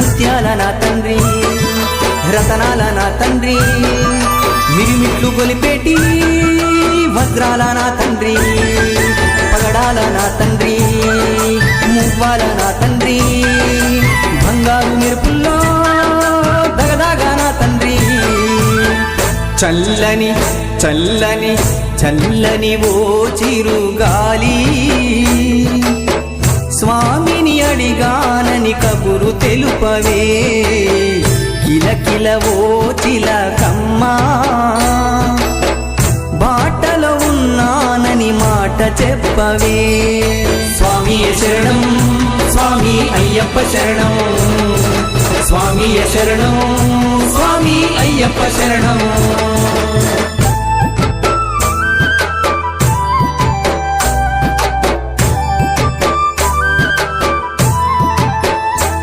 ముత్యాల నా తండ్రి రతనాల నా తండ్రి మిరిమిట్లు గొలిపేటి వజ్రాల నా తండ్రి పగడాల నా తండ్రి మువ్వాల నా తండ్రి బంగారు మెరుపుల్లో దగదాగా నా తండ్రి చల్లని చల్లని చల్లని ఓ చిరుగాలి స్వామిని అడిగానని కబురు తెలుపవే కిలకిల ఓ చిలకమ్మా బాటలో ఉన్నానని మాట చెప్పవే స్వామియ శరణం స్వామి అయ్యప్ప శరణం స్వామియ శరణం స్వామి అయ్యప్ప శరణం